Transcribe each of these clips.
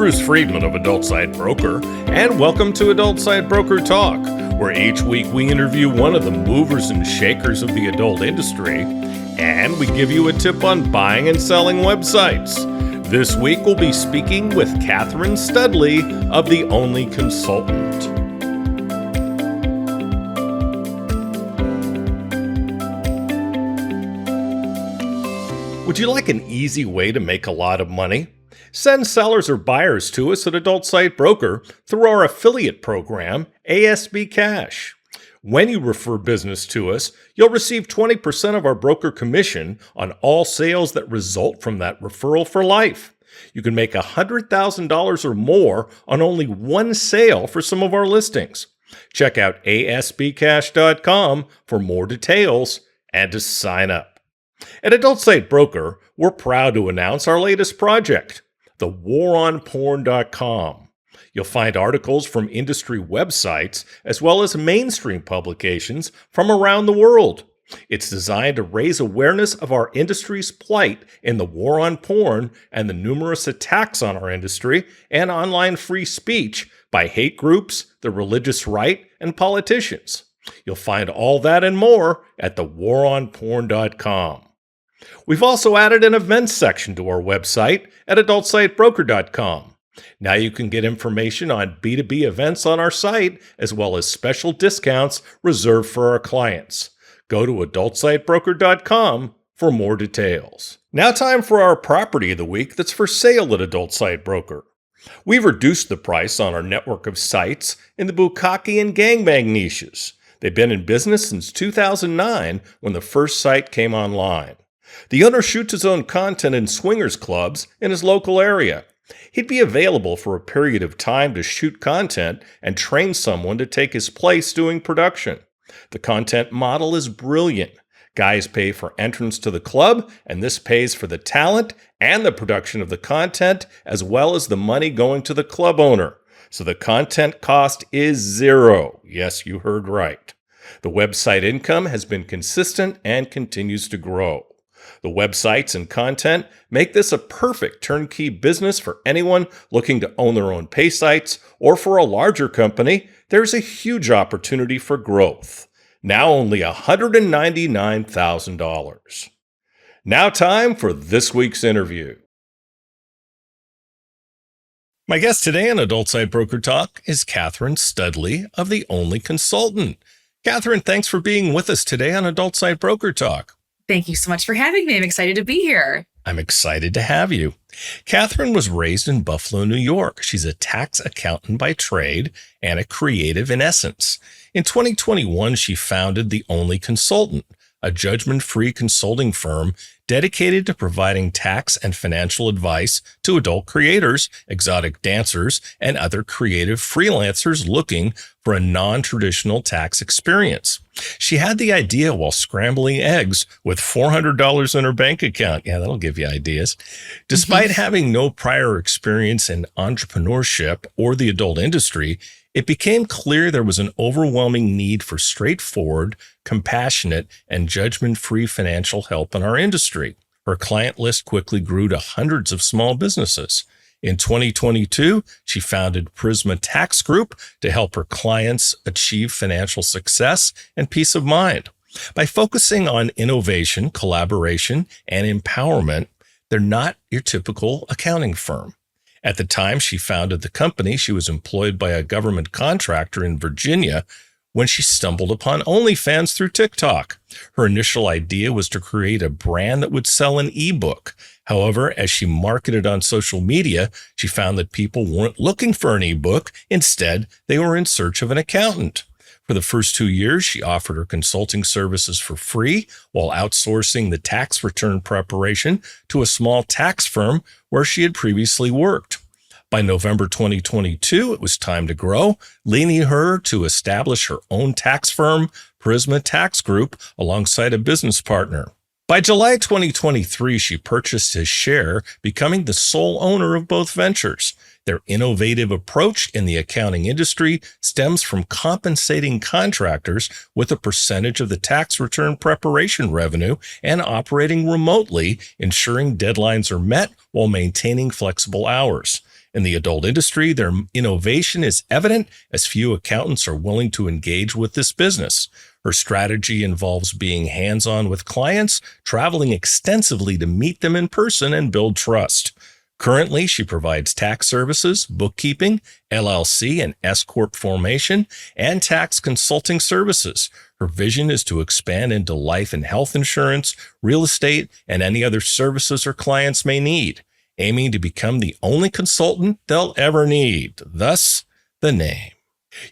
Bruce Friedman of Adult Site Broker, and welcome to Adult Site Broker Talk, where each week we interview one of the movers and shakers of the adult industry, and we give you a tip on buying and selling websites. This week we'll be speaking with Katherine Studley of The Only Consultant. Would you like an easy way to make a lot of money? Send sellers or buyers to us at Adult Site Broker through our affiliate program, ASB Cash. When you refer business to us, you'll receive 20% of our broker commission on all sales that result from that referral for life. You can make $100,000 or more on only one sale for some of our listings. Check out asbcash.com for more details and to sign up. At Adult Site Broker, we're proud to announce our latest project, thewaronporn.com. You'll find articles from industry websites as well as mainstream publications from around the world. It's designed to raise awareness of our industry's plight in the war on porn and the numerous attacks on our industry and online free speech by hate groups, the religious right, and politicians. You'll find all that and more at thewaronporn.com. We've also added an events section to our website at adultsitebroker.com. Now you can get information on B2B events on our site, as well as special discounts reserved for our clients. Go to adultsitebroker.com for more details. Now time for our property of the week that's for sale at Adult Site Broker. We've reduced the price on our network of sites in the bukkake and gangbang niches. They've been in business since 2009 when the first site came online. The owner shoots his own content in swingers clubs in his local area. He'd be available for a period of time to shoot content and train someone to take his place doing production. The content model is brilliant. Guys pay for entrance to the club, and this pays for the talent and the production of the content, as well as the money going to the club owner. So the content cost is zero. Yes, you heard right. The website income has been consistent and continues to grow. The websites and content make this a perfect turnkey business for anyone looking to own their own pay sites, or for a larger company, there's a huge opportunity for growth. Now only $199,000. Now time for this week's interview. My guest today on Adult Site Broker Talk is Katherine Studley of The Only Consultant. Katherine, thanks for being with us today on Adult Site Broker Talk. Thank you so much for having me. I'm excited to be here. I'm excited to have you. Katherine was raised in Buffalo, New York. She's a tax accountant by trade and a creative in essence. In 2021, she founded The Only Consultant, a judgment-free consulting firm dedicated to providing tax and financial advice to adult creators, exotic dancers, and other creative freelancers looking for a non-traditional tax experience. She had the idea while scrambling eggs with $400 in her bank account. Yeah, that'll give you ideas. Despite having no prior experience in entrepreneurship or the adult industry, it became clear there was an overwhelming need for straightforward, compassionate, and judgment-free financial help in our industry. Her client list quickly grew to hundreds of small businesses. In 2022, she founded Prisma Tax Group to help her clients achieve financial success and peace of mind. By focusing on innovation, collaboration, and empowerment, they're not your typical accounting firm. At the time she founded the company, she was employed by a government contractor in Virginia when she stumbled upon OnlyFans through TikTok. Her initial idea was to create a brand that would sell an ebook. However, as she marketed on social media, she found that people weren't looking for an ebook. Instead, they were in search of an accountant. For the first 2 years, she offered her consulting services for free while outsourcing the tax return preparation to a small tax firm where she had previously worked. By November 2022, it was time to grow, leading her to establish her own tax firm, Prisma Tax Group, alongside a business partner. By July 2023, she purchased his share, becoming the sole owner of both ventures. Their innovative approach in the accounting industry stems from compensating contractors with a percentage of the tax return preparation revenue and operating remotely, ensuring deadlines are met while maintaining flexible hours. In the adult industry, their innovation is evident as few accountants are willing to engage with this business. Her strategy involves being hands-on with clients, traveling extensively to meet them in person and build trust. Currently, she provides tax services, bookkeeping, LLC and S-Corp formation, and tax consulting services. Her vision is to expand into life and health insurance, real estate, and any other services her clients may need, aiming to become the only consultant they'll ever need. Thus, the name.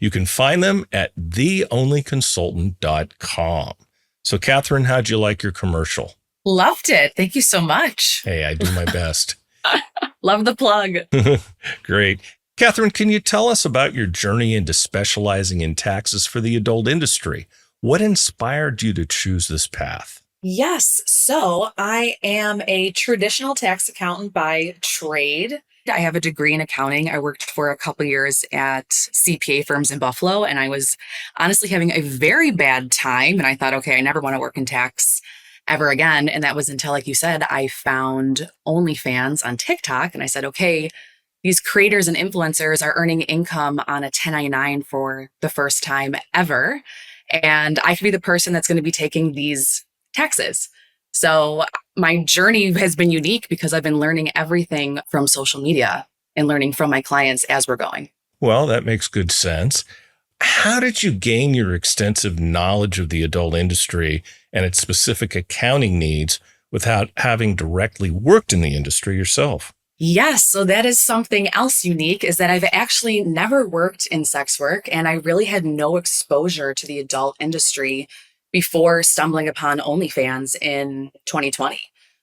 You can find them at theonlyconsultant.com. So, Katherine, how'd you like your commercial? Loved it. Thank you so much. Hey, I do my best. Love the plug. Great. Katherine, can you tell us about your journey into specializing in taxes for the adult industry? What inspired you to choose this path? Yes. So I am a traditional tax accountant by trade. I have a degree in accounting. I worked for a couple years at CPA firms in Buffalo, and I was honestly having a very bad time. And I thought, okay, I never want to work in tax ever again. And that was until, like you said, I found OnlyFans on TikTok. And I said, okay, these creators and influencers are earning income on a 1099 for the first time ever. And I could be the person that's going to be taking these taxes. So my journey has been unique because I've been learning everything from social media and learning from my clients as we're going. Well, that makes good sense. How did you gain your extensive knowledge of the adult industry and its specific accounting needs without having directly worked in the industry yourself? Yes. So that is something else unique, is that I've actually never worked in sex work, and I really had no exposure to the adult industry before stumbling upon OnlyFans in 2020.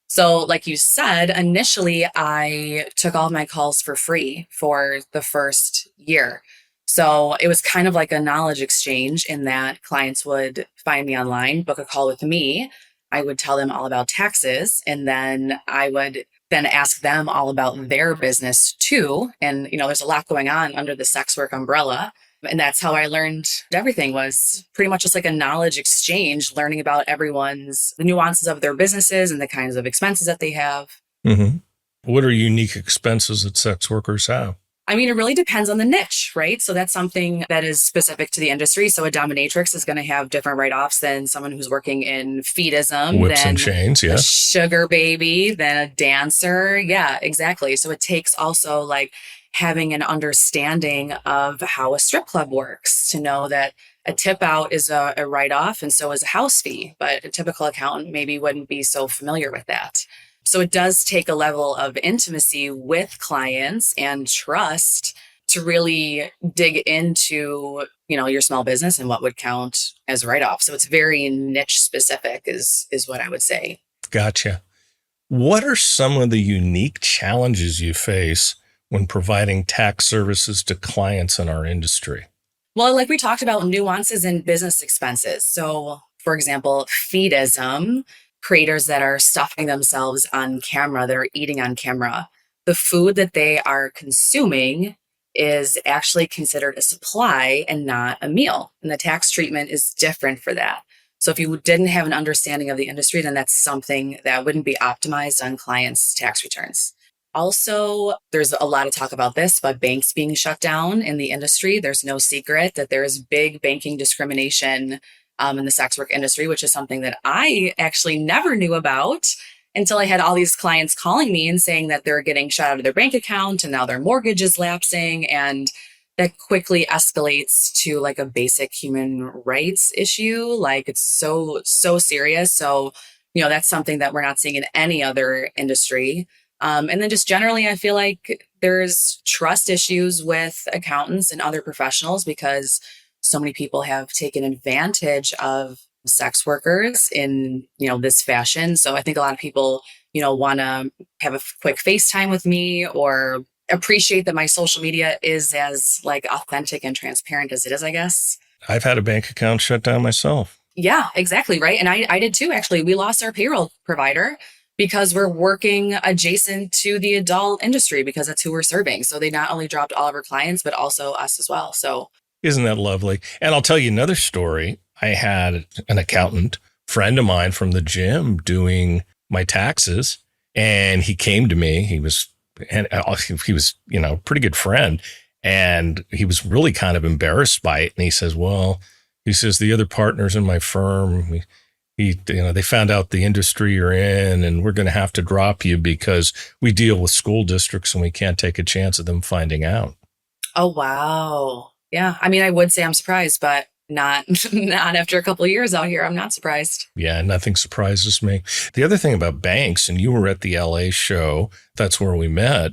So like you said, initially I took all of my calls for free for the first year. So it was kind of like a knowledge exchange in that clients would find me online, book a call with me. I would tell them all about taxes, and then I would then ask them all about their business too. And, there's a lot going on under the sex work umbrella. And that's how I learned everything, was pretty much just like a knowledge exchange, learning about the nuances of their businesses and the kinds of expenses that they have. Mm-hmm. What are unique expenses that sex workers have? I mean, it really depends on the niche, right? So that's something that is specific to the industry. So a dominatrix is going to have different write-offs than someone who's working in fetism, Whips than and chains, yeah. a sugar baby, than a dancer. Yeah, exactly. So it takes also like having an understanding of how a strip club works to know that a tip out is a write-off, and so is a house fee. But a typical accountant maybe wouldn't be so familiar with that. So it does take a level of intimacy with clients and trust to really dig into, your small business and what would count as a write-off. So it's very niche specific is what I would say. Gotcha. What are some of the unique challenges you face when providing tax services to clients in our industry? Well, like we talked about, nuances in business expenses. So for example, fetism, creators that are stuffing themselves on camera, that are eating on camera, the food that they are consuming is actually considered a supply and not a meal. And the tax treatment is different for that. So if you didn't have an understanding of the industry, then that's something that wouldn't be optimized on clients' tax returns. Also, there's a lot of talk about this, but banks being shut down in the industry. There's no secret that there is big banking discrimination in the sex work industry, which is something that I actually never knew about until I had all these clients calling me and saying that they're getting shut out of their bank account and now their mortgage is lapsing. And that quickly escalates to like a basic human rights issue. Like it's so serious. So, that's something that we're not seeing in any other industry. And then just generally, I feel like there's trust issues with accountants and other professionals because so many people have taken advantage of sex workers in, this fashion. So I think a lot of people, want to have a quick FaceTime with me or appreciate that my social media is as like authentic and transparent as it is, I guess. I've had a bank account shut down myself. Yeah, exactly. Right. And I did too, actually. We lost our payroll provider because we're working adjacent to the adult industry because that's who we're serving. So they not only dropped all of our clients, but also us as well. So isn't that lovely? And I'll tell you another story. I had an accountant friend of mine from the gym doing my taxes, and he came to me. He was and he was, pretty good friend. And he was really kind of embarrassed by it. And he says, well, the other partners in my firm, they found out the industry you're in, and we're going to have to drop you because we deal with school districts and we can't take a chance of them finding out. Oh, wow. Yeah. I mean, I would say I'm surprised, but not not after a couple of years out here. I'm not surprised. Yeah, nothing surprises me. The other thing about banks, and you were at the LA show, that's where we met.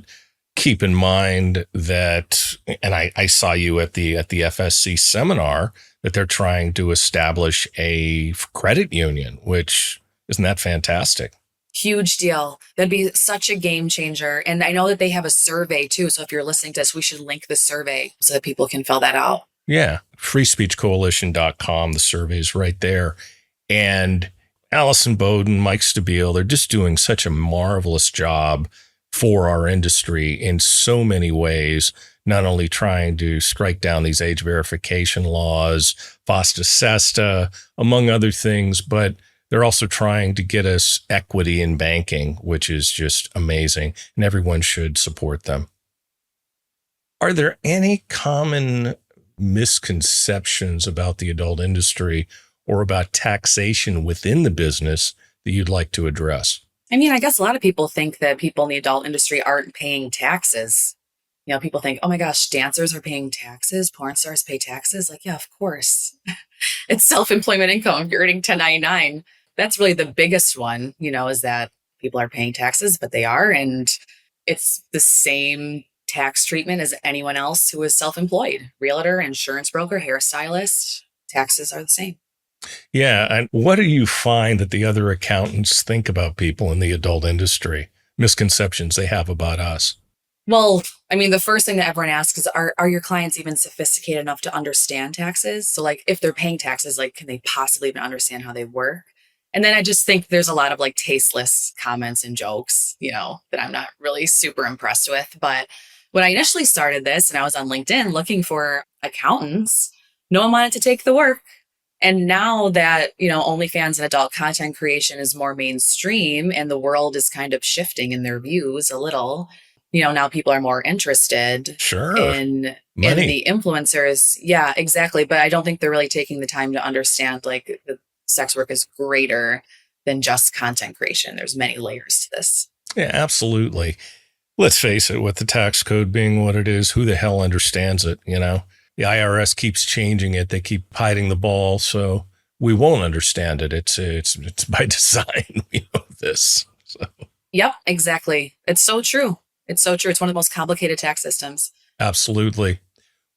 Keep in mind that, and I saw you at the FSC seminar, that they're trying to establish a credit union, which isn't that fantastic? Huge deal. That'd be such a game changer. And I know that they have a survey too. So if you're listening to this, we should link the survey so that people can fill that out. Yeah. freespeechcoalition.com. The survey's right there. And Allison Bowden, Mike Stabile, they're just doing such a marvelous job for our industry in so many ways, not only trying to strike down these age verification laws, FOSTA SESTA, among other things, but they're also trying to get us equity in banking, which is just amazing, and everyone should support them. Are there any common misconceptions about the adult industry or about taxation within the business that you'd like to address? I mean, I guess a lot of people think that people in the adult industry aren't paying taxes. People think, oh my gosh, dancers are paying taxes, porn stars pay taxes. Like, yeah, of course. It's self-employment income. If you're earning 1099, that's really the biggest one, is that people are paying taxes, but they are. And it's the same tax treatment as anyone else who is self-employed. Realtor, insurance broker, hairstylist, taxes are the same. Yeah. And what do you find that the other accountants think about people in the adult industry? Misconceptions they have about us? Well, I mean, the first thing that everyone asks is, are your clients even sophisticated enough to understand taxes? So like, if they're paying taxes, like, can they possibly even understand how they work? And then I just think there's a lot of like tasteless comments and jokes, that I'm not really super impressed with. But when I initially started this and I was on LinkedIn looking for accountants, no one wanted to take the work. And now that, OnlyFans and adult content creation is more mainstream and the world is kind of shifting in their views a little, now people are more interested in the influencers. Yeah, exactly. But I don't think they're really taking the time to understand like the sex work is greater than just content creation. There's many layers to this. Yeah, absolutely. Let's face it, with the tax code being what it is, who the hell understands it, The IRS keeps changing it. They keep hiding the ball, so we won't understand it. It's by design. We know this. So. Yep, exactly. It's so true. It's one of the most complicated tax systems. Absolutely.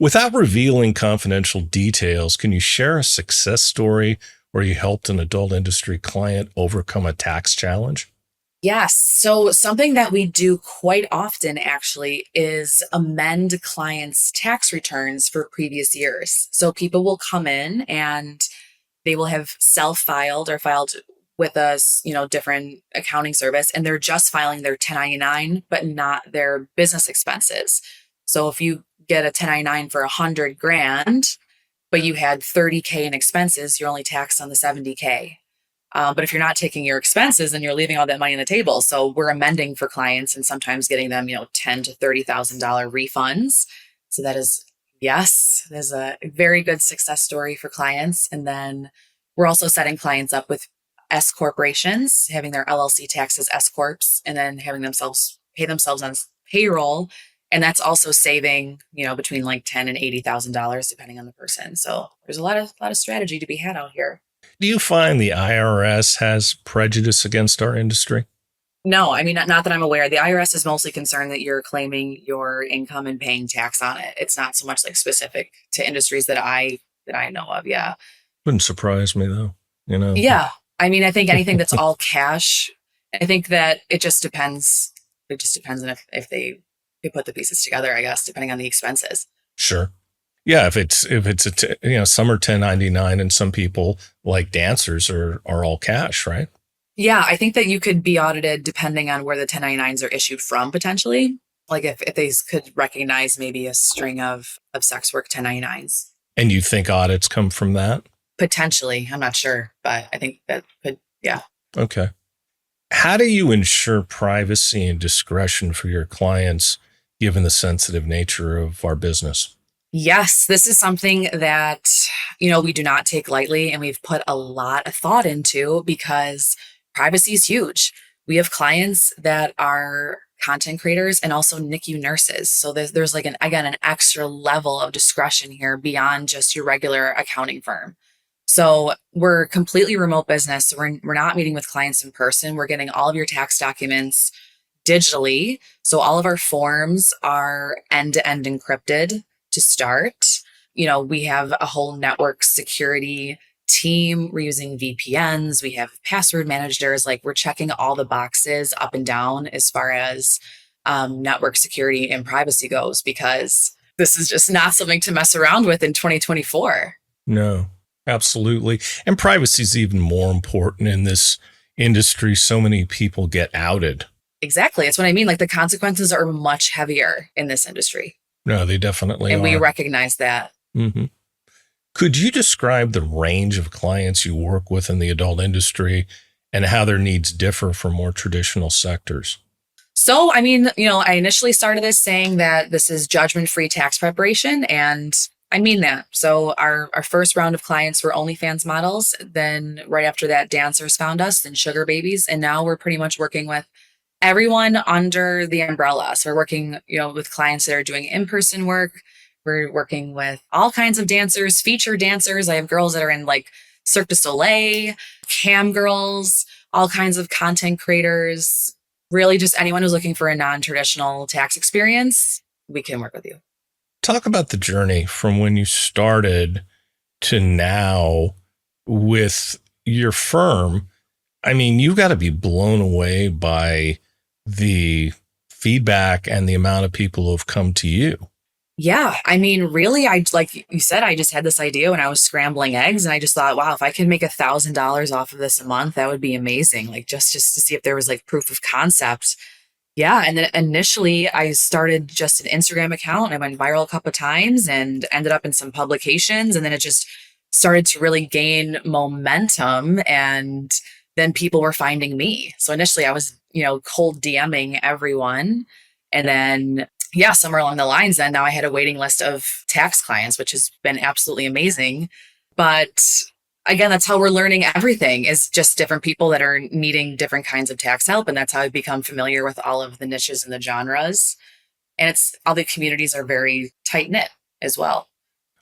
Without revealing confidential details, can you share a success story where you helped an adult industry client overcome a tax challenge? Yes. So something that we do quite often actually is amend clients' tax returns for previous years. So people will come in and they will have self-filed or filed with us, different accounting service, and they're just filing their 1099, but not their business expenses. So if you get a 1099 for $100,000, but you had 30K in expenses, you're only taxed on the 70K. But if you're not taking your expenses, then you're leaving all that money on the table. So we're amending for clients and sometimes getting them, $10,000 to $30,000 refunds. So that is, yes, there's a very good success story for clients. And then we're also setting clients up with S corporations, having their LLC taxed as S corps, and then having themselves pay themselves on payroll. And that's also saving, between like $10,000 and $80,000, depending on the person. So there's a lot of strategy to be had out here. Do you find the IRS has prejudice against our industry? No, I mean, not that I'm aware. The IRS is mostly concerned that you're claiming your income and paying tax on it. It's not so much like specific to industries that I know of. Yeah. Wouldn't surprise me though, Yeah. I mean, I think anything that's all cash, I think that it just depends. It just depends on if they put the pieces together, I guess, depending on the expenses. Sure. Yeah, if it's some are 1099 and some people like dancers are all cash, right? Yeah, I think that you could be audited depending on where the 1099s are issued from potentially. Like if they could recognize maybe a string of sex work 1099s. And you think audits come from that? Potentially. I'm not sure, but I think that could, yeah. Okay. How do you ensure privacy and discretion for your clients, given the sensitive nature of our business? Yes, this is something that, we do not take lightly and we've put a lot of thought into because privacy is huge. We have clients that are content creators and also NICU nurses. So there's like an extra level of discretion here beyond just your regular accounting firm. So we're completely remote business. So we're not meeting with clients in person. We're getting all of your tax documents digitally. So all of our forms are end to end encrypted to start. We have a whole network security team. We're using VPNs. We have password managers. Like we're checking all the boxes up and down as far as network security and privacy goes, because this is just not something to mess around with in 2024. No, absolutely. And privacy is even more important in this industry. So many people get outed. Exactly. That's what I mean. Like the consequences are much heavier in this industry. No, they definitely And are. we recognize that. Mm-hmm. Could you describe the range of clients you work with in the adult industry and how their needs differ from more traditional sectors? So, I mean, I initially started this saying that this is judgment-free tax preparation, and I mean that. So our first round of clients were OnlyFans models. Then right after that, dancers found us, then sugar babies. And now we're pretty much working with everyone under the umbrella. So we're working, with clients that are doing in-person work. We're working with all kinds of dancers, featured dancers. I have girls that are in like Cirque du Soleil, cam girls, all kinds of content creators. Really just anyone who's looking for a non-traditional tax experience, we can work with you. Talk about the journey from when you started to now with your firm. I mean, you've got to be blown away by the feedback and the amount of people who have come to you. Yeah. I mean, really, like you said, I just had this idea when I was scrambling eggs and I just thought, wow, if I could make $1,000 off of this a month, that would be amazing. Like just to see if there was like proof of concept. Yeah. And then initially I started just an Instagram account and I went viral a couple of times and ended up in some publications. And then it just started to really gain momentum. And then people were finding me. So initially I was, cold DMing everyone. And then, yeah, somewhere along the lines, then now I had a waiting list of tax clients, which has been absolutely amazing. But again, that's how we're learning everything, is just different people that are needing different kinds of tax help. And that's how I've become familiar with all of the niches and the genres. And all the communities are very tight knit as well.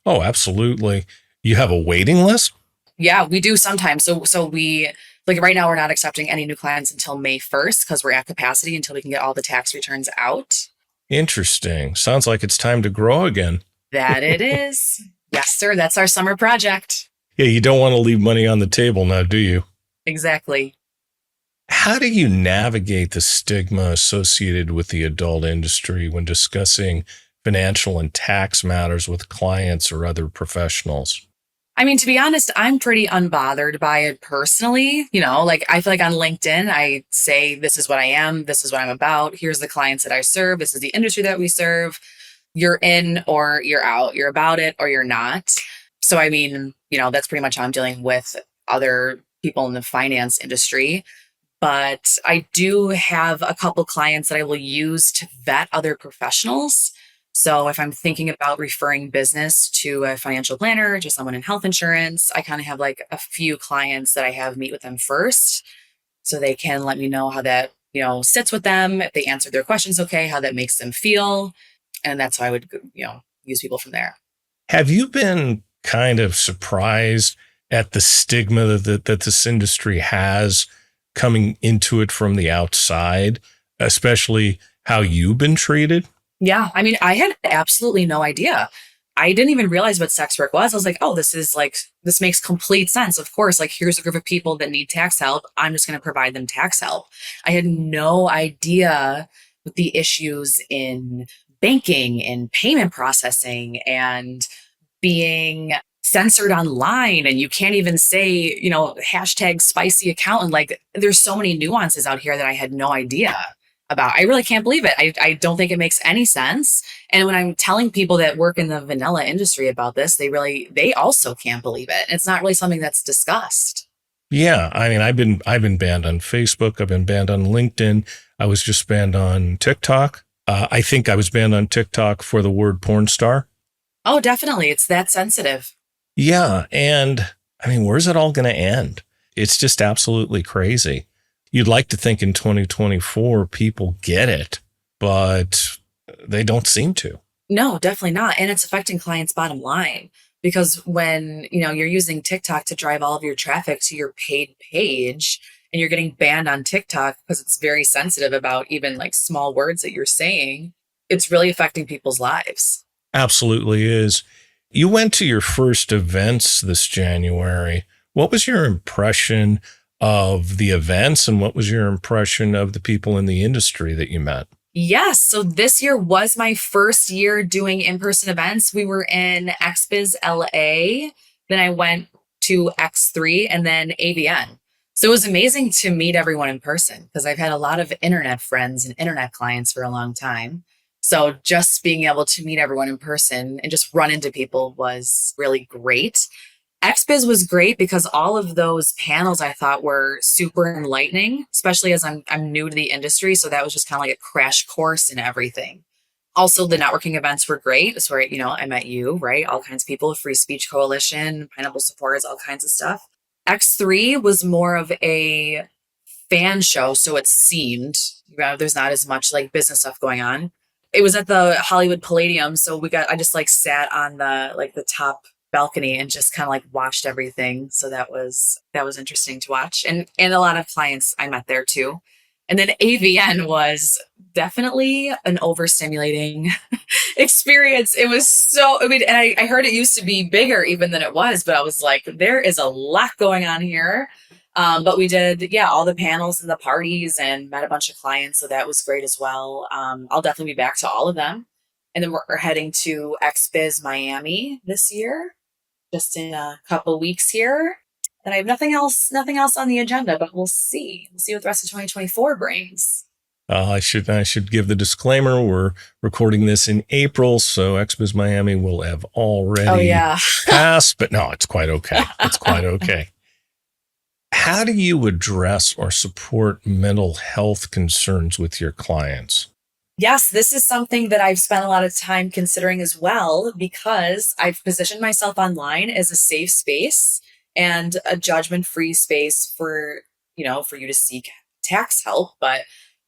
Oh, absolutely. You have a waiting list? Yeah, we do sometimes. So we, like right now, we're not accepting any new clients until May 1st because we're at capacity until we can get all the tax returns out. Interesting. Sounds like it's time to grow again. That it is. Yes, sir. That's our summer project. Yeah, you don't want to leave money on the table now, do you? Exactly. How do you navigate the stigma associated with the adult industry when discussing financial and tax matters with clients or other professionals? I mean, to be honest, I'm pretty unbothered by it personally. Like I feel like on LinkedIn, I say, this is what I am. This is what I'm about. Here's the clients that I serve. This is the industry that we serve. You're in or you're out. You're about it or you're not. So, I mean, that's pretty much how I'm dealing with other people in the finance industry. But I do have a couple clients that I will use to vet other professionals. So if I'm thinking about referring business to a financial planner, to someone in health insurance, I kind of have like a few clients that I have meet with them first so they can let me know how that, sits with them, if they answered their questions okay, how that makes them feel. And that's how I would, use people from there. Have you been kind of surprised at the stigma that this industry has coming into it from the outside, especially how you've been treated? Yeah. I mean, I had absolutely no idea. I didn't even realize what sex work was. I was like, oh, this makes complete sense. Of course, like here's a group of people that need tax help. I'm just going to provide them tax help. I had no idea what the issues in banking and payment processing and being censored online. And you can't even say, hashtag spicy accountant. Like there's so many nuances out here that I had no idea about. I really can't believe it. I don't think it makes any sense. And when I'm telling people that work in the vanilla industry about this, they also can't believe it. It's not really something that's discussed. Yeah, I mean, I've been banned on Facebook. I've been banned on LinkedIn. I was just banned on TikTok. I think I was banned on TikTok for the word porn star. Oh, definitely. It's that sensitive. Yeah, and I mean, where's it all going to end? It's just absolutely crazy. You'd like to think in 2024 people get it, but they don't seem to. No, definitely not. And it's affecting clients' bottom line because when, you're using TikTok to drive all of your traffic to your paid page and you're getting banned on TikTok because it's very sensitive about even like small words that you're saying, it's really affecting people's lives. Absolutely is. You went to your first events this January. What was your impression of the events and what was your impression of the people in the industry that you met? Yes. So this year was my first year doing in person events. We were in XBiz LA. Then I went to X3 and then AVN. So it was amazing to meet everyone in person because I've had a lot of internet friends and internet clients for a long time. So just being able to meet everyone in person and just run into people was really great. XBiz was great because all of those panels I thought were super enlightening, especially as I'm new to the industry. So that was just kind of like a crash course in everything. Also, the networking events were great. That's where, I met you, right? All kinds of people, Free Speech Coalition, Pineapple Supporters, all kinds of stuff. X3 was more of a fan show. So it seemed, there's not as much like business stuff going on. It was at the Hollywood Palladium. So I just like sat on the top balcony and just kind of like watched everything. So that was interesting to watch. And a lot of clients I met there too. And then AVN was definitely an overstimulating experience. It was and I heard it used to be bigger even than it was, but I was like, there is a lot going on here. But we did, yeah, all the panels and the parties and met a bunch of clients. So that was great as well. I'll definitely be back to all of them. And then we're heading to XBiz Miami this year, just in a couple weeks here. And I have nothing else on the agenda, but we'll see. We'll see what the rest of 2024 brings. I should give the disclaimer. We're recording this in April, so XBiz Miami will have Oh already yeah. passed, but no, it's quite okay. It's quite okay. How do you address or support mental health concerns with your clients? Yes, this is something that I've spent a lot of time considering as well because I've positioned myself online as a safe space and a judgment-free space for you to seek tax help. But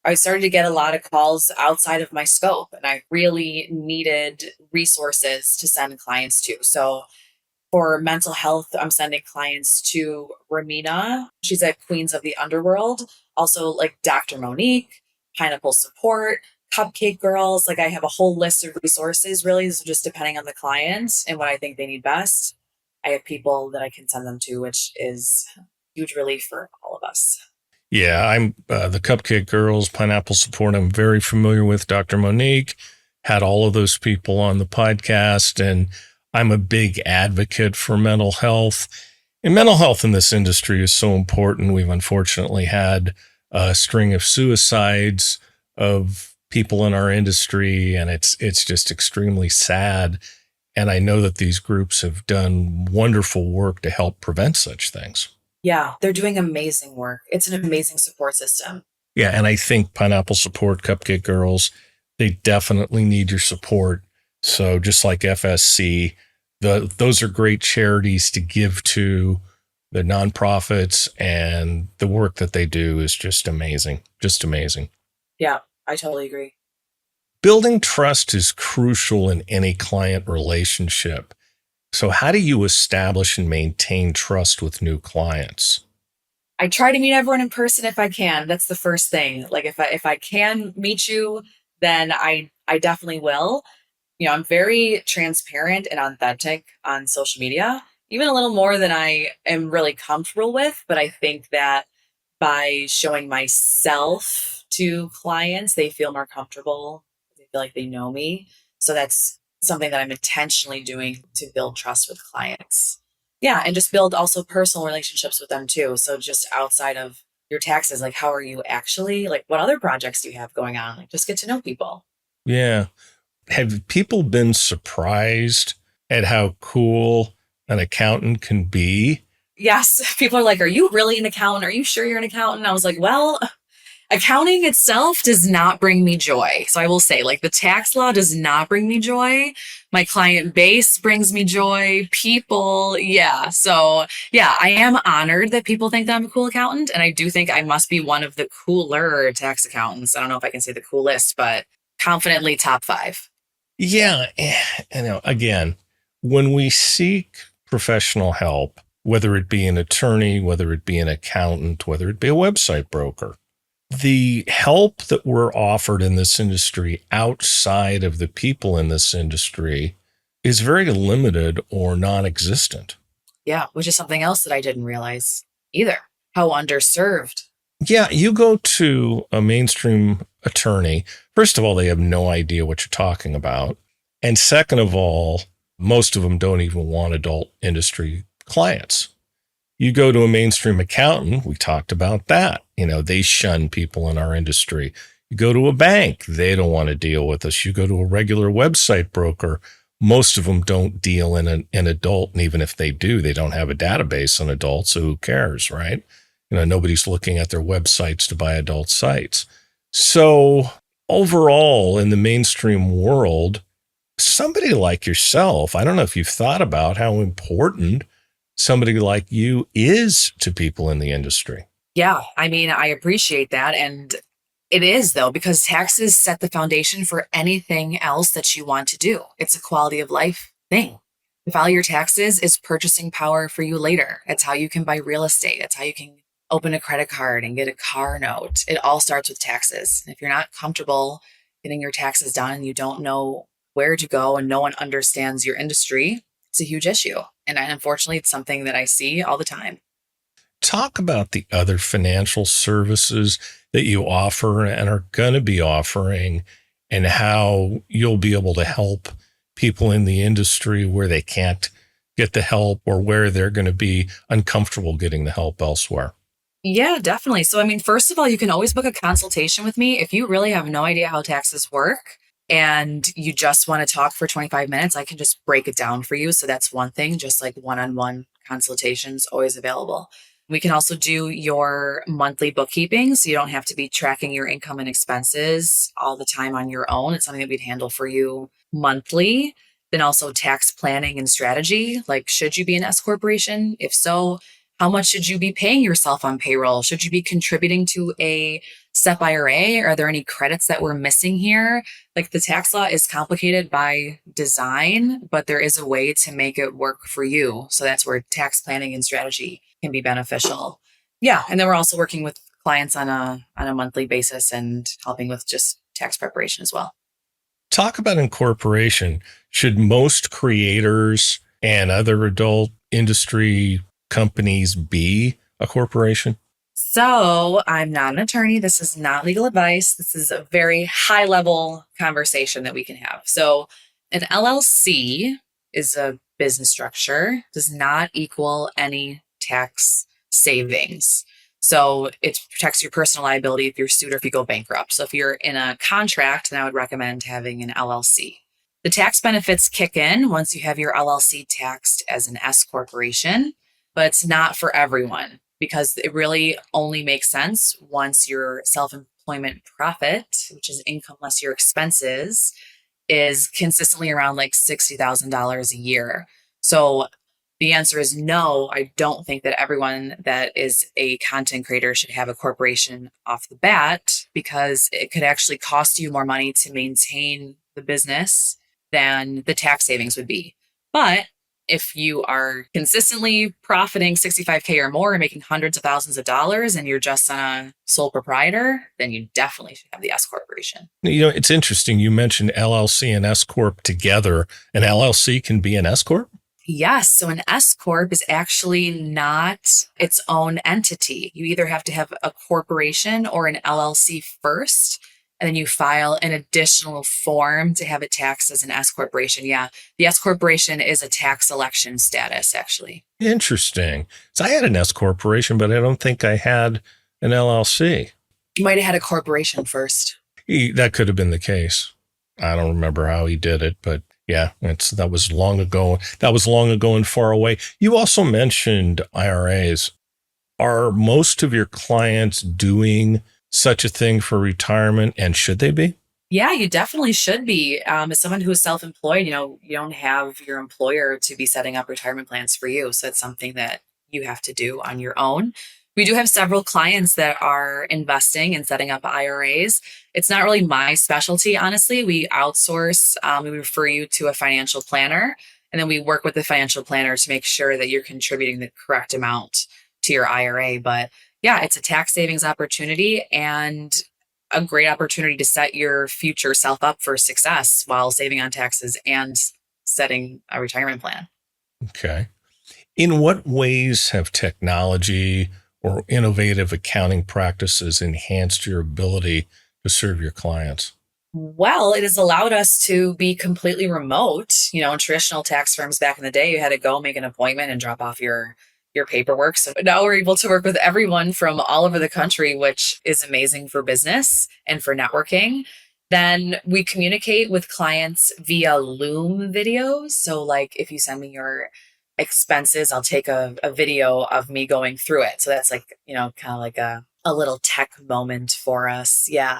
I started to get a lot of calls outside of my scope, and I really needed resources to send clients to. So for mental health, I'm sending clients to Ramina. She's at Queens of the Underworld. Also, like Dr. Monique, Pineapple Support, Cupcake Girls. Like I have a whole list of resources, really. So just depending on the client and what I think they need best, I have people that I can send them to, which is huge relief for all of us. Yeah, I'm the Cupcake Girls, Pineapple Support. I'm very familiar with Dr. Monique, had all of those people on the podcast, and I'm a big advocate for mental health. And mental health in this industry is so important. We've unfortunately had a string of suicides of people in our industry, and it's just extremely sad. And I know that these groups have done wonderful work to help prevent such things. Yeah, they're doing amazing work. It's an amazing support system. Yeah, and I think Pineapple Support, Cupcake Girls, they definitely need your support. So just like FSC, those are great charities to give to the nonprofits, and the work that they do is just amazing. Just amazing. Yeah, I totally agree. Building trust is crucial in any client relationship. So how do you establish and maintain trust with new clients? I try to meet everyone in person if I can. That's the first thing. Like if I can meet you, then I definitely will. I'm very transparent and authentic on social media, even a little more than I am really comfortable with. But I think that by showing myself to clients, they feel more comfortable. They feel like they know me. So that's something that I'm intentionally doing to build trust with clients. Yeah. And just build also personal relationships with them too. So just outside of your taxes, like how are you actually, like what other projects do you have going on? Like just get to know people. Yeah. Have people been surprised at how cool an accountant can be Yes, people are like, "Are you really an accountant? Are you sure you're an accountant?" I was like, "Well, accounting itself does not bring me joy." So I will say, like, the tax law does not bring me joy. My client base brings me joy. People, yeah. So, yeah, I am honored that people think that I'm a cool accountant. And I do think I must be one of the cooler tax accountants. I don't know if I can say the coolest, but confidently top five. Yeah. Again, when we seek professional help, whether it be an attorney, whether it be an accountant, whether it be a website broker, the help that we're offered in this industry outside of the people in this industry is very limited or non-existent. Yeah, which is something else that I didn't realize either. How underserved. Yeah, you go to a mainstream attorney. First of all, they have no idea what you're talking about. And second of all, most of them don't even want adult industry clients. You go to a mainstream accountant, we talked about that. They shun people in our industry. You go to a bank, they don't want to deal with us. You go to a regular website broker, most of them don't deal in an adult. And even if they do, they don't have a database on adults. So who cares, right? Nobody's looking at their websites to buy adult sites. So overall, in the mainstream world, somebody like yourself, I don't know if you've thought about how important somebody like you is to people in the industry. Yeah, I mean, I appreciate that. And it is, though, because taxes set the foundation for anything else that you want to do. It's a quality of life thing. To file your taxes is purchasing power for you later. It's how you can buy real estate. It's how you can open a credit card and get a car note. It all starts with taxes. And if you're not comfortable getting your taxes done and you don't know where to go and no one understands your industry, it's a huge issue. And unfortunately, it's something that I see all the time. Talk about the other financial services that you offer and are going to be offering, and how you'll be able to help people in the industry where they can't get the help or where they're going to be uncomfortable getting the help elsewhere. Yeah, definitely. So, I mean, first of all, you can always book a consultation with me if you really have no idea how taxes work and you just want to talk for 25 minutes. I can just break it down for you. So, that's one thing, just like one-on-one consultations always available. We can also do your monthly bookkeeping. So, you don't have to be tracking your income and expenses all the time on your own. It's something that we'd handle for you monthly. Then also tax planning and strategy. Like, should you be an S corporation? If so, how much should you be paying yourself on payroll? Should you be contributing to a SEP IRA? Are there any credits that we're missing here? Like, the tax law is complicated by design, but there is a way to make it work for you. So that's where tax planning and strategy can be beneficial. Yeah. And then we're also working with clients on a monthly basis and helping with just tax preparation as well. Talk about incorporation. Should most creators and other adult industry companies be a corporation? So, I'm not an attorney. This is not legal advice. This is a very high level conversation that we can have. So, an LLC is a business structure, does not equal any tax savings. So, it protects your personal liability if you're sued or if you go bankrupt. So, if you're in a contract, then I would recommend having an LLC. The tax benefits kick in once you have your LLC taxed as an S corporation, but it's not for everyone because it really only makes sense once your self-employment profit, which is income less your expenses, is consistently around like $60,000 a year. So the answer is no. I don't think that everyone that is a content creator should have a corporation off the bat because it could actually cost you more money to maintain the business than the tax savings would be. But if you are consistently profiting 65K or more and making hundreds of thousands of dollars and you're just a sole proprietor, then you definitely should have the S corporation. It's interesting. You mentioned LLC and S Corp together. An LLC can be an S Corp? Yes. So an S corp is actually not its own entity. You either have to have a corporation or an LLC first, and then you file an additional form to have it taxed as an S corporation. Yeah. The S corporation is a tax election status, actually. Interesting. So I had an S corporation, but I don't think I had an LLC. You might have had a corporation first. That could have been the case. I don't remember how he did it, but Yeah, that was long ago. That was long ago and far away. You also mentioned IRAs. Are most of your clients doing such a thing for retirement, and should they be? Yeah, you definitely should be. As someone who is self-employed, you don't have your employer to be setting up retirement plans for you. So it's something that you have to do on your own. We do have several clients that are investing and setting up IRAs. It's not really my specialty, honestly. We outsource, we refer you to a financial planner, and then we work with the financial planner to make sure that you're contributing the correct amount to your IRA. But yeah, it's a tax savings opportunity and a great opportunity to set your future self up for success while saving on taxes and setting a retirement plan. Okay. In what ways have technology or innovative accounting practices enhanced your ability to serve your clients? Well, it has allowed us to be completely remote. In traditional tax firms back in the day, you had to go make an appointment and drop off your paperwork. So now we're able to work with everyone from all over the country, which is amazing for business and for networking. Then we communicate with clients via Loom videos. So, like, if you send me your expenses, I'll take a video of me going through it. So that's like, kind of like a little tech moment for us. Yeah.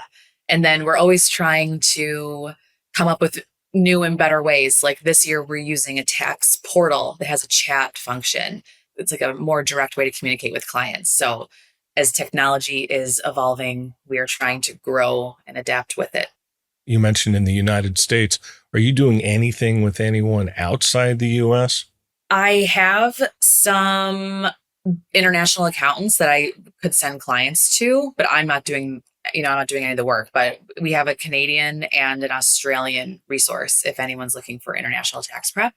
And then we're always trying to come up with new and better ways. Like this year, we're using a tax portal that has a chat function. It's like a more direct way to communicate with clients. So as technology is evolving, we are trying to grow and adapt with it. You mentioned in the United States. Are you doing anything with anyone outside the US? I have some international accountants that I could send clients to, but I'm not doing any of the work. But we have a Canadian and an Australian resource if anyone's looking for international tax prep.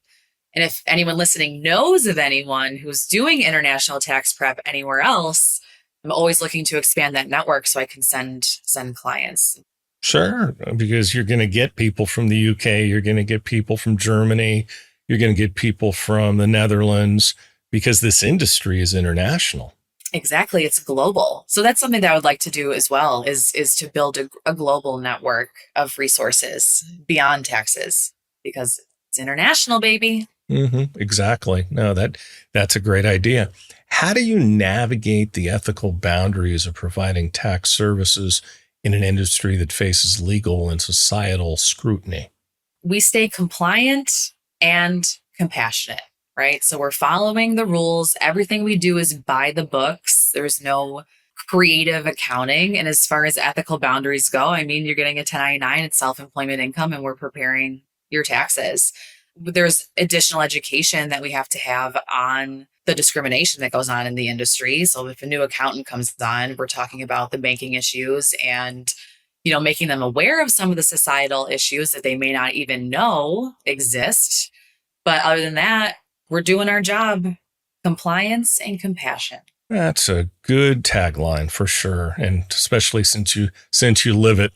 And if anyone listening knows of anyone who's doing international tax prep anywhere else, I'm always looking to expand that network so I can send clients. Sure, because you're going to get people from the UK, you're going to get people from Germany, you're going to get people from the Netherlands because this industry is international. Exactly. It's global. So that's something that I would like to do as well is to build a global network of resources beyond taxes because it's international, baby. Exactly. No, that's a great idea. How do you navigate the ethical boundaries of providing tax services in an industry that faces legal and societal scrutiny? We stay compliant and compassionate, right? So we're following the rules. Everything we do is by the books. There's no creative accounting. And as far as ethical boundaries go, I mean, you're getting a 1099, it's self-employment income, and we're preparing your taxes. There's additional education that we have to have on the discrimination that goes on in the industry. So if a new accountant comes on, we're talking about the banking issues and making them aware of some of the societal issues that they may not even know exist. But other than that, we're doing our job. Compliance and compassion. That's a good tagline for sure, and especially since you live it.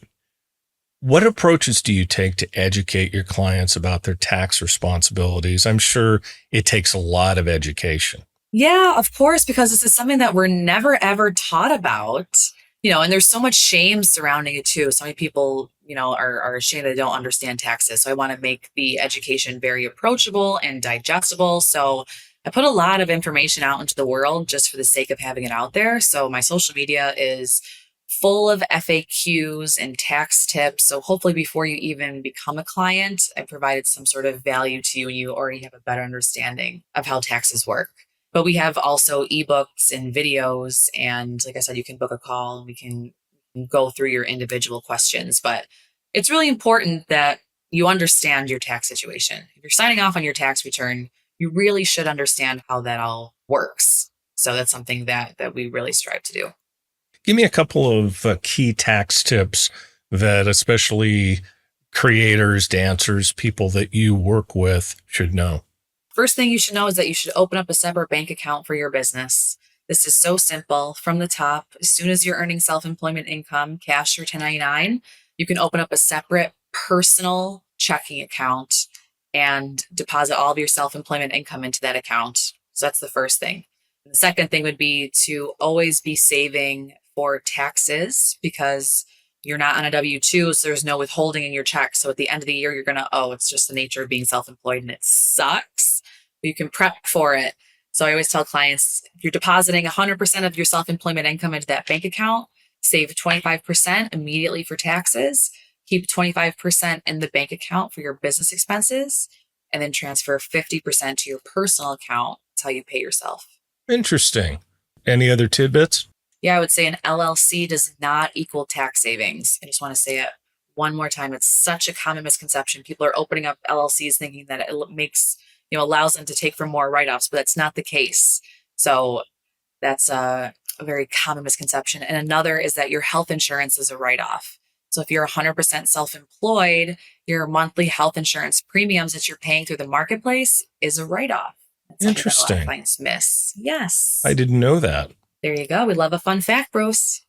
What approaches do you take to educate your clients about their tax responsibilities? I'm sure it takes a lot of education. Yeah, of course, because this is something that we're never ever taught about, and there's so much shame surrounding it too. So many people, are ashamed they don't understand taxes. So I want to make the education very approachable and digestible. So I put a lot of information out into the world just for the sake of having it out there. So my social media is full of FAQs and tax tips. So hopefully before you even become a client, I provided some sort of value to you and you already have a better understanding of how taxes work. But we have also ebooks and videos. And like I said, you can book a call and we can go through your individual questions. But it's really important that you understand your tax situation. If you're signing off on your tax return, you really should understand how that all works. So that's something that we really strive to do. Give me a couple of key tax tips that especially creators, dancers, people that you work with should know. First thing you should know is that you should open up a separate bank account for your business. This is so simple from the top. As soon as you're earning self-employment income, cash or 1099, you can open up a separate personal checking account and deposit all of your self-employment income into that account. So that's the first thing. The second thing would be to always be saving for taxes because You're not on a W-2, so there's no withholding in your check. So at the end of the year, you're going to, it's just the nature of being self-employed and it sucks. But you can prep for it. So I always tell clients, if you're depositing 100% of your self-employment income into that bank account, save 25% immediately for taxes, keep 25% in the bank account for your business expenses, and then transfer 50% to your personal account. That's how you pay yourself. Interesting. Any other tidbits? Yeah, I would say an LLC does not equal tax savings. I just want to say it one more time. It's such a common misconception. People are opening up LLCs thinking that it makes, allows them to take for more write-offs, but that's not the case. So that's a very common misconception. And another is that your health insurance is a write-off. So if you're 100% self-employed, your monthly health insurance premiums that you're paying through the marketplace is a write-off. That's something that a lot of clients miss. Yes. I didn't know that. There you go. We love a fun fact, bros.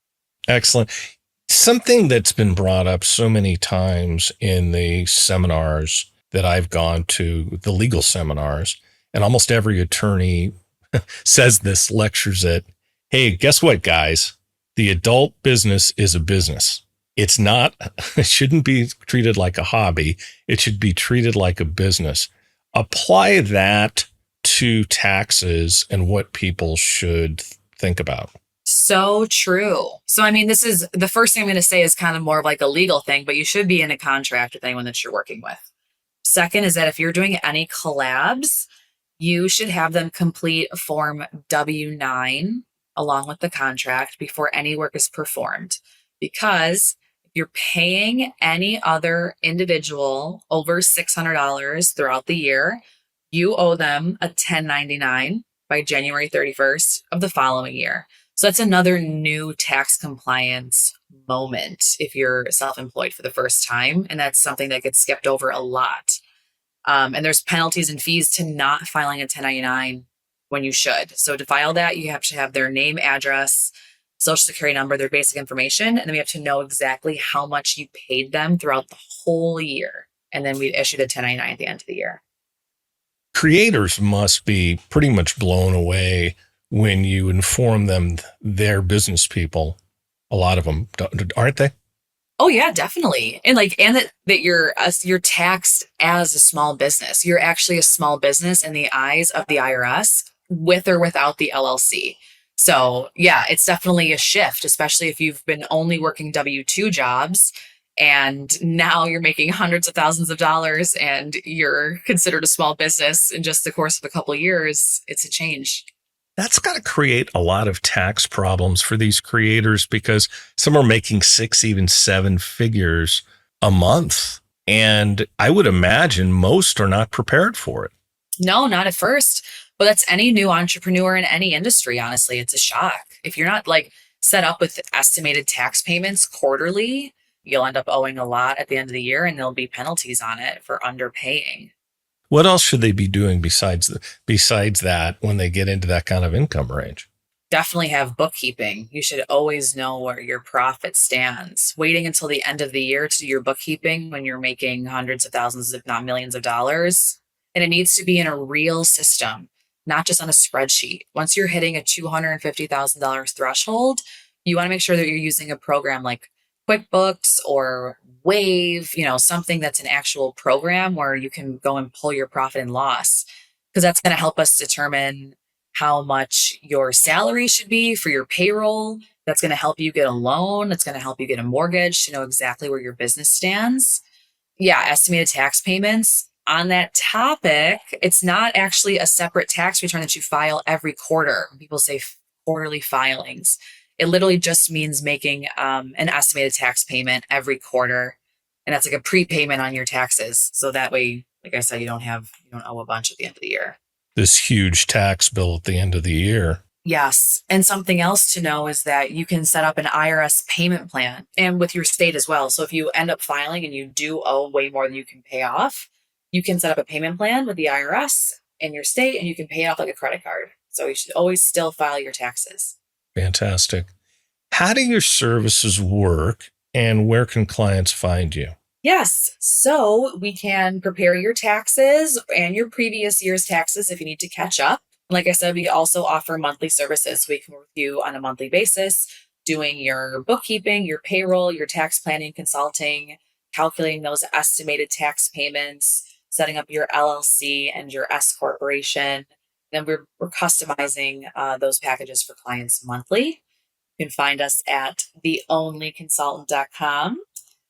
Excellent. Something that's been brought up so many times in the seminars that I've gone to, the legal seminars, and almost every attorney says this, lectures it. Hey, guess what, guys? The adult business is a business. It's not, it shouldn't be treated like a hobby. It should be treated like a business. Apply that to taxes and what people should think about. So true. So, I mean, this is the first thing I'm going to say is kind of more of like a legal thing, but you should be in a contract with anyone that you're working with. Second is that if you're doing any collabs, you should have them complete a form W-9 along with the contract before any work is performed. Because if you're paying any other individual over $600 throughout the year, you owe them a 1099 by January 31st of the following year. So that's another new tax compliance moment if you're self-employed for the first time. And that's something that gets skipped over a lot. And there's penalties and fees to not filing a 1099 when you should. So to file that, you have to have their name, address, social security number, their basic information. And then we have to know exactly how much you paid them throughout the whole year. And then we'd issue the 1099 at the end of the year. Creators must be pretty much blown away when you inform them they're business people. A lot of them, aren't they? Oh yeah, definitely. And that you're taxed as a small business. You're actually a small business in the eyes of the IRS with or without the LLC. So yeah, it's definitely a shift, especially if you've been only working W-2 jobs and now you're making hundreds of thousands of dollars and you're considered a small business in just the course of a couple of years. It's a change. That's got to create a lot of tax problems for these creators because some are making 6, even 7 figures a month. And I would imagine most are not prepared for it. No, not at first. But that's any new entrepreneur in any industry, honestly. It's a shock. If you're not set up with estimated tax payments quarterly, you'll end up owing a lot at the end of the year and there'll be penalties on it for underpaying. What else should they be doing besides that when they get into that kind of income range? Definitely have bookkeeping. You should always know where your profit stands. Waiting until the end of the year to do your bookkeeping when you're making hundreds of thousands, if not millions of dollars. And it needs to be in a real system, not just on a spreadsheet. Once you're hitting a $250,000 threshold, you want to make sure that you're using a program like QuickBooks or Wave, something that's an actual program where you can go and pull your profit and loss, because that's going to help us determine how much your salary should be for your payroll. That's going to help you get a loan. That's going to help you get a mortgage to know exactly where your business stands. Yeah, estimated tax payments. On that topic, it's not actually a separate tax return that you file every quarter. People say quarterly filings. It literally just means making an estimated tax payment every quarter. And that's like a prepayment on your taxes. So that way, like I said, you don't owe a bunch at the end of the year. This huge tax bill at the end of the year. Yes. And something else to know is that you can set up an IRS payment plan and with your state as well. So if you end up filing and you do owe way more than you can pay off, you can set up a payment plan with the IRS in your state and you can pay it off like a credit card. So you should always still file your taxes. Fantastic. How do your services work and where can clients find you? Yes. So we can prepare your taxes and your previous year's taxes if you need to catch up. Like I said, we also offer monthly services. So we can work with you on a monthly basis. doing your bookkeeping, your payroll, your tax planning, consulting, calculating those estimated tax payments, setting up your LLC and your S corporation. Then we're customizing those packages for clients monthly. You can find us at theonlyconsultant.com.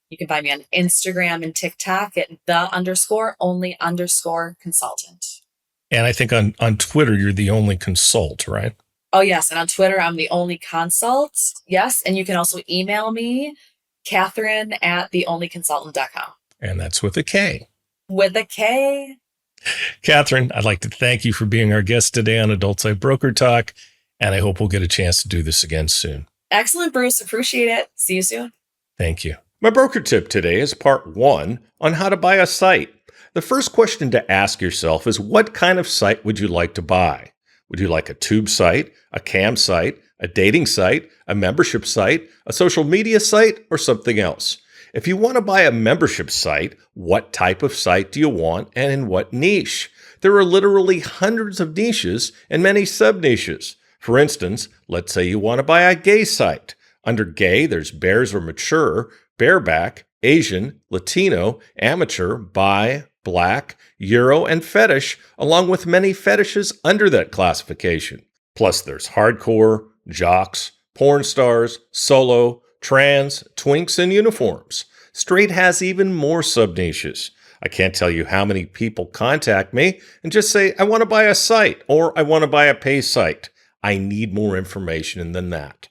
You can find me on Instagram and TikTok at the_only_consultant. And I think on Twitter, you're the only consult, right? Oh, yes. And on Twitter, I'm the only consult. Yes. And you can also email me, Katherine at theonlyconsultant.com. And that's with a K. With a K. Katherine, I'd like to thank you for being our guest today on Adult Site Broker Talk. And I hope we'll get a chance to do this again soon. Excellent, Bruce. Appreciate it. See you soon. Thank you. My broker tip today is part 1 on how to buy a site. The first question to ask yourself is, what kind of site would you like to buy? Would you like a tube site, a cam site, a dating site, a membership site, a social media site, or something else? If you want to buy a membership site, what type of site do you want and in what niche? There are literally hundreds of niches and many sub-niches. For instance, let's say you want to buy a gay site. Under gay, there's bears or mature, bareback, Asian, Latino, amateur, bi, black, Euro, and fetish, along with many fetishes under that classification. Plus, there's hardcore, jocks, porn stars, solo, trans, twinks, and uniforms. Straight has even more sub-niches. I can't tell you how many people contact me and just say, I want to buy a site, or I want to buy a pay site. I need more information than that.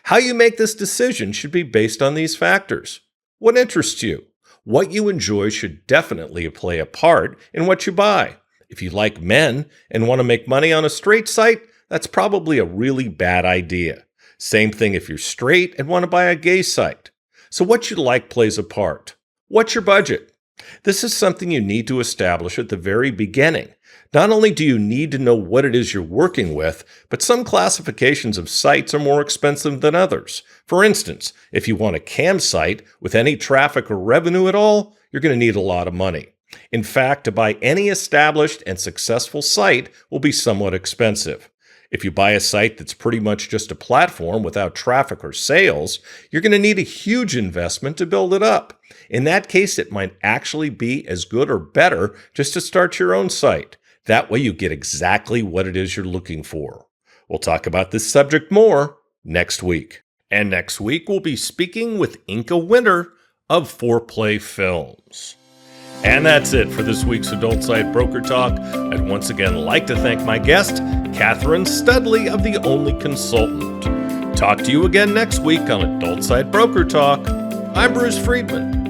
How you make this decision should be based on these factors. What interests you? What you enjoy should definitely play a part in what you buy. If you like men and want to make money on a straight site, that's probably a really bad idea. Same thing if you're straight and want to buy a gay site. So what you like plays a part. What's your budget? This is something you need to establish at the very beginning. Not only do you need to know what it is you're working with, but some classifications of sites are more expensive than others. For instance, if you want a cam site with any traffic or revenue at all, you're going to need a lot of money. In fact, to buy any established and successful site will be somewhat expensive. If you buy a site that's pretty much just a platform without traffic or sales, you're going to need a huge investment to build it up. In that case, it might actually be as good or better just to start your own site. That way you get exactly what it is you're looking for. We'll talk about this subject more next week. And next week, we'll be speaking with Inca Winter of Foreplay Films. And that's it for this week's Adult Site Broker Talk. I'd once again like to thank my guest, Katherine Studley of The Only Consultant. Talk to you again next week on Adult Site Broker Talk. I'm Bruce Friedman.